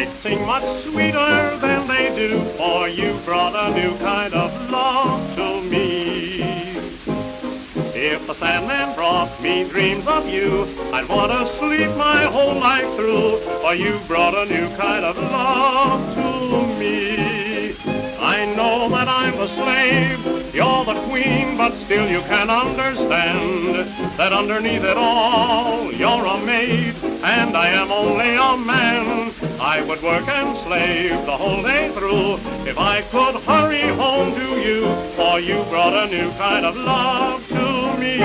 might sing much sweeter than they do, for you brought a new kind of love to me. If the Sandman brought me dreams of you, I'd want to sleep my whole life through, for you brought a new kind of love to me. I know that I'm the slave, you're the queen, but still you can understand that underneath it all, you're a maid, and I am only a man. I would work and slave the whole day through if I could hurry home to you, for you brought a new kind of love to me.